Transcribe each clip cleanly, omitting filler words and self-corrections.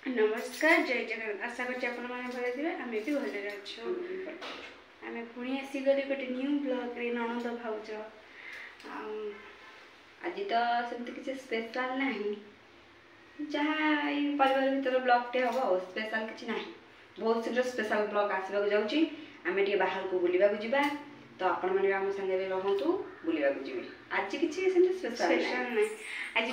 नमस्कार जय जगन्नाथ आशा कर आम भी भले अच्छु आम पुणी आसीगले गोटे न्यू ब्लॉग रे ननंद भाउज आज तो सेमती किसी स्पेशल ना जहाँ परिवार भर ब्लॉग टे हम स्पेशल किसी ना बहुत शीघ्र स्पेशल ब्लॉग आसवाक जाऊँगी आम टे बाहर को बुलवा जा तो आपण मैंने आम सागे रहतु बुलवा जी आज किसी स्पेशल ना आज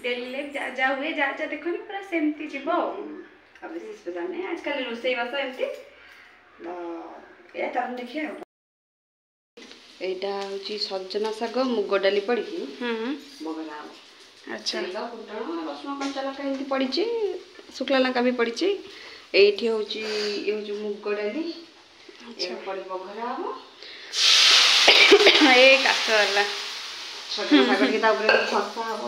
डेली लाइफ जा हुए जा देखो पूरा सेमती जीव अब बेसी स्पेशल नहीं आजकल रोसई बास एमती तो देखिए यहाँ हूँ सजना शाग मुग डाली पड़ी बगरा अच्छा फुटण रसुण कंचा लंका एमती पड़ी शुक्ला लंका भी पड़ी ये हूँ मुग डाली पड़ी बघरा हम ये काटला सजना शाग के खसा हम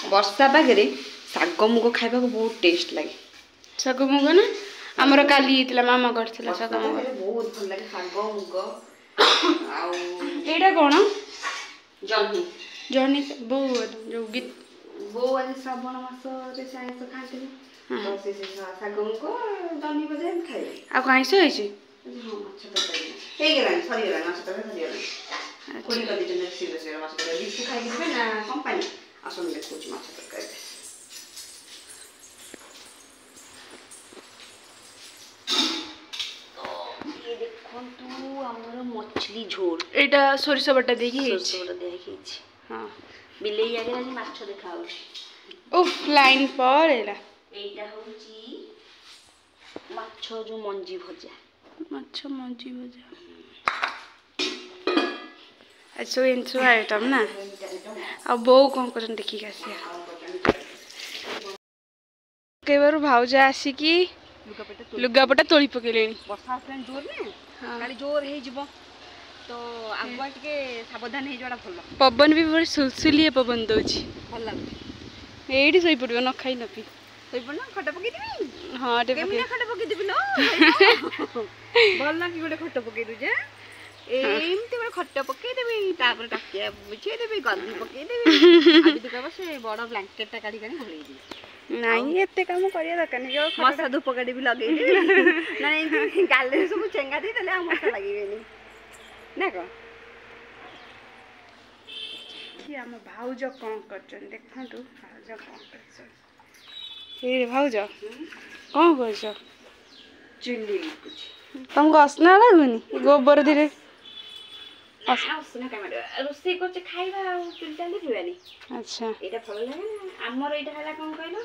वर्षा पागे शाग मुग खाइबा बहुत टेस्ट लगे शाग मुग ना आमर काली मामा करथिला शाग मुग बहुत भल लगे शाग मुग एटा कौन जह्नी जह्नी बो जो गीत बो आज श्रावण मास रे आइस खाते तो से शाग मुग जह्नी बजे खाइबे आ आइस होइछि हां माछ तरकारी हे गेलानी सरी गेलानी माछ तरकारी सरी गेलानी कोनी कर दिजन सीरियस माछ तरकारी लिपि खाइ दिबे ना कंपनी आसन देखो माछ तरकारी ये देखो तू हमर मछली झोल एटा सोरिस बटा देकी सोरिस बटा देकी हां बिलेई आगे आज माछ देखा हो उफ लाइन पर एला एटा होची माछ जो मंजी भजा माछ मंजी भजा अच्छा इंसो आइटम ना अब बो कौन कर देखिक कई बार भाउज आसिकी लुगापटा तोली पकेले वर्षा आसलानी जोर ना काली जोर हो तो आगुआ टिके सावधान हो जाटा भल पवन भी बड़े सुलसुलिया पवन दौची भल लगे ये शई पड़ो न खाई न पी शई पड़ ना खट पकईदेवी हाँ खट पकईदेवी लो भल कि गोटे खट पकई दूजे एमती गोटे खट पकईदेवी टाकिया बुझेदेवी गंधी पकईदेवी आज तू कह से बड़ ब्लांकेटा काढ़ी घोड़ेदेवी नहीं एते काम करिया दरकार नहीं मशा धूप काटी भी लगे ना गाले सब चेंगा दे तले मशा लगे ना कौन आम भाउज कौन कर देखु भाउज कौन कर भाउज कौन कर चुली तुमको असना लगुनि गोबर धीरे रोसे कर खाइबा चुली चली अच्छा यहाँ भल लगे आमर यहाँ है कौन कहल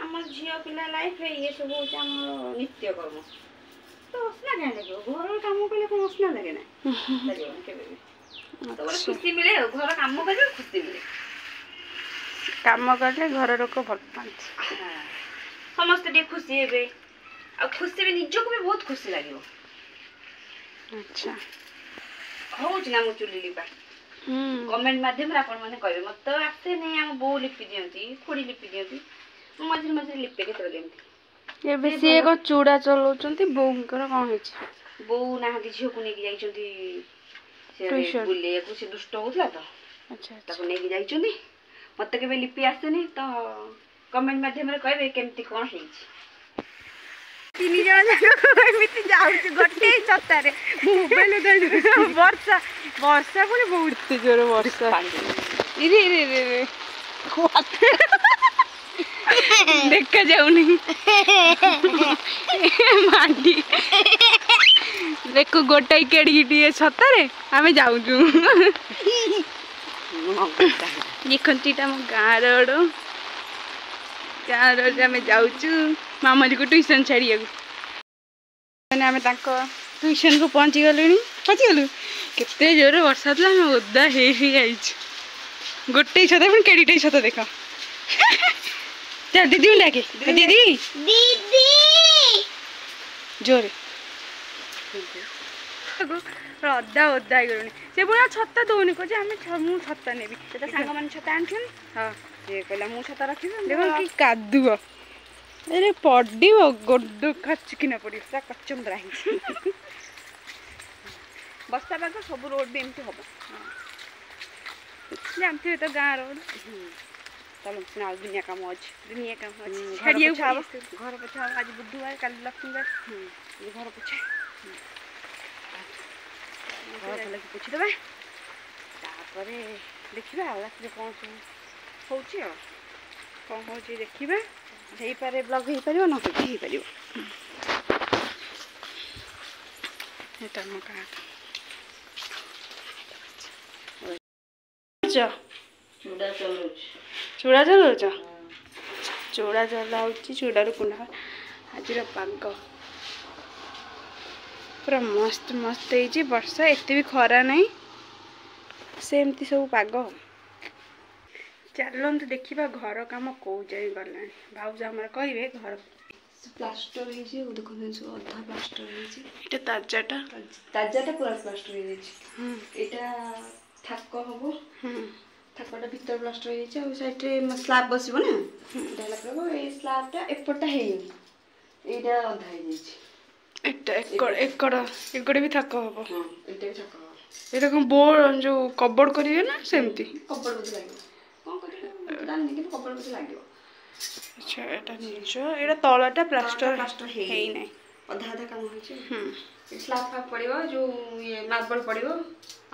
आम झील पिला लाइफ ये सब हूँ नित्य कर्म तो असना क्या लगे घर कम कले कौन असना लगे ना खुशी मिले घर कम कर खुशी मिले कम कले घर लोक भल पाती समस्ते खुशी हे खुशी भी निजक भी बहुत खुशी लगे अच्छा हूँ ना मु चुली लिपा कमेंट माध्यम आपण मैंने कहे मत तो आसे नहीं आम बो लिपि दियंती खुड़ी लिपि दियंती मझे मझे लिपे के ये सी एक चूड़ा चलाउछंती बोंकर कौन है बो नाहती झियो को नेकी जाइछंती से बुले को से दुष्ट होतला तो अच्छा ताको नेकी जाइछंती मत केबे लिपि आसेनी तो कमेंट माध्यम रे कहबे केमती कोन हेछि तीन जन एमती जाऊँ गोटे छतारे मोबाइल धर वर्षा वर्षा पुणी बहुत जोर वर्षा इरे इरे इरे देखा जाऊनी मांडी देखो गोटाई केड़ी छतारे आम जाऊँ देखता मो गाँ रोड गाँ रोड आम जाऊँ मामाली को ट्यूशन छाड़िया मैंने आम ट्यूशन को पहुँची गलु केते जोर वर्षा था आम ओदा हो गोटे छत पुणी केड़ीटे छत देख चल दीदी डाके दीदी दीदी जोरे अदा ओदा गलुनी से पुणी छता दौनी कहे आम छता नेबी सांग मैंने छता आनी हाँ सी कहला मु छता रखी देख कि कादुआ अरे पड़ो गोड खचकिना पड़ो पूरा कचमरा बस्ता पाग सब रोड भी एमती हम जानते तो गाँ रोड चलो ना दुनिया काम अच्छे दुनिया काम अच्छे घर पोछा आज बुधवार कल लक्ष्मीवार घर पोछा घर भल पोछी देवा देखा रात कौन सब कौन हो देखा हो पारे ब्लॉग हो पार न हो पार चूड़ा चलाउच चूड़ा चलाऊ चूड़ा कुंडा आज पाग पूरा मस्त मस्त है वर्षा एत भी खरा नहीं सेमती सब पाग चलते देखा घर कम कौ जाए गला भाज आम कहे घर प्लास्टर देखो अधा प्लास्टर ताजाटा ताजाटा पूरा प्लास्टर यहाँ थाक हम थाकटा भीतर प्लास्टर हो साइड स्लाब बस ना ये स्लाबटा एपटा है यहाँ अधा एगोटे भी थाक हम ये कौन बोर्ड जो कबोर्ड करेंगे ना सेमती कबोर्ड बोध लगे कौन कर कबोर्ड बोध लगे अच्छा यहाँ तलटा प्लास्टर है ना अधा अधा कम हो स्लाब फाग पड़ो जो ये मार्बल पड़ो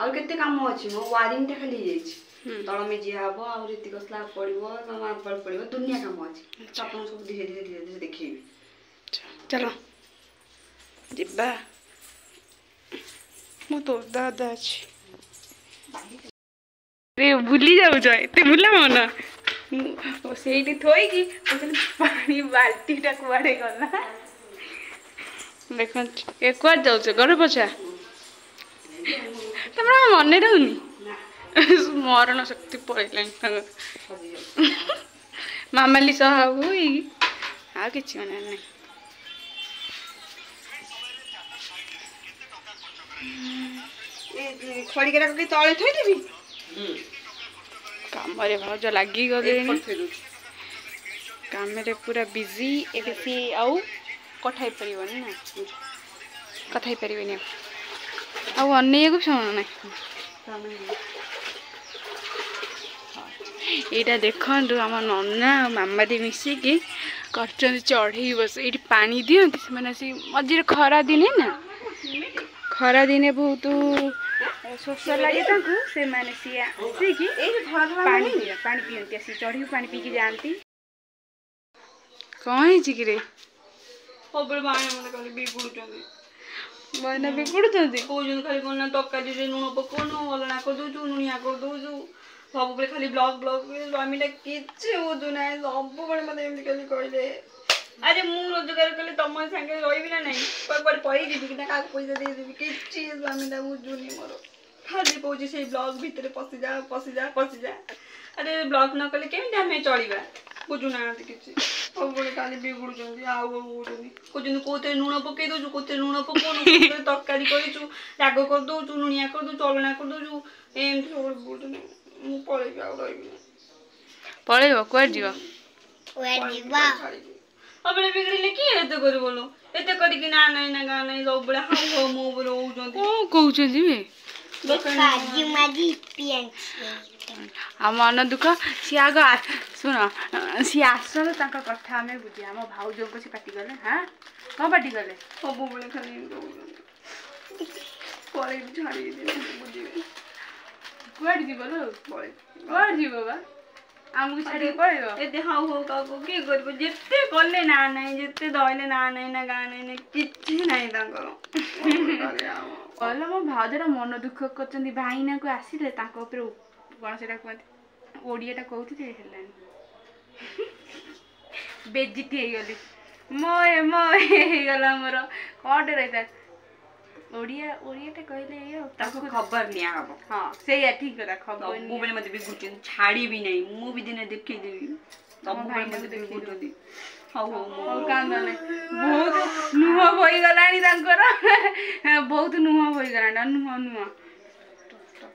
आते कम अच्छे मो वायरिंग खाली तल मेजिया हम आक स्लाब पड़ो मार्बल पड़ो दुनिया कम अच्छे सब सब धीरे धीरे धीरे धीरे देखी चलो जिबा मु तो दादा अच्छे भूली जाऊच एत भूला मन से थोड़ी पानी बाल्टीटा कुआड़े गला देख ए कुआड़ जाऊच घर पोछा तुम मन रहनी स्मरण शक्ति पड़े मामाली सह हुई आ कि मन नहीं खड़ीकेरा तले थोड़ी काम भाज लगी गले काम पूरा बिजी ए सी आउ कथा पार ना कथा पारे अने को समय ना यहाँ देखु आम नना मामा दी मिसिकी कर चढ़ई बस ये पानी दिखती से मझे खरा दिने ना खरा दिने बहुत शोष लगे से मैंने सी आसिकी पानी पीती आस चढ़ी पानी पीकी जाती कौन है कि बहना बिगुड़ खाली कौन तरकारी लुण पकाउनु अलना करदे नुणिया करदे सब खाली ब्लॉग ब्लॉग स्वामीटा किसी बुझु ना सब मत खाली कहले अरे मु रोजगार कले तुम सागे रही ना नहीं पड़ी कि क्या पैसा देदेवी कि स्वामीटा बुझुनी मोर खाली कौच से ब्लॉग भितर पशिजा पशिजा पशिजा अरे ब्लॉग न कले केमी आम चलवा बुझुना किसी सब खाली बिगुड़ कहते कौन लुण पकई दौ कौन लुण पकाउनु तरकारी करूँ राग करदे लुणिया करदे अलना करदे एमती सब बुझुनी मु पलैबी आ रही पलैब कौन अब बिगड़े किए एत कर बोलो एत करके ना नहीं ना गा नहीं सब बड़े हाँ हाँ मो बोलो कौन मन दुख सी आग शुण सी आसल कथा आम बुझे आम भाज को सी पाटी गले हाँ कौन पाटी गले सब बड़े खाली पलैबी छाड़ी बुझे कौन जीव लो कौन जीव बा आमको छाड़ी पड़ो ये हाँ हो क्या कर जिते कले ना नहीं जिते दौले ना नहीं ना गा नहीं कि नहीं कल मो भाउजटा मन दुख कर भाईना को आसिले कौन से कहते ओडियाटा कहते बेजिटी हो गली मोए मोगला मोर कौन रही ओडिया ओडियाटा कहले खबर निया हम हाँ से ठीक करा खबर मोबाइल मत बिगुड़ छाड़ी भी नहीं मु भी दिन देखदेवी सब मत बिगुड़ हाँ हाँ कांद नहीं बहुत नुह हो गला बहुत नुह हो गला नुह नुह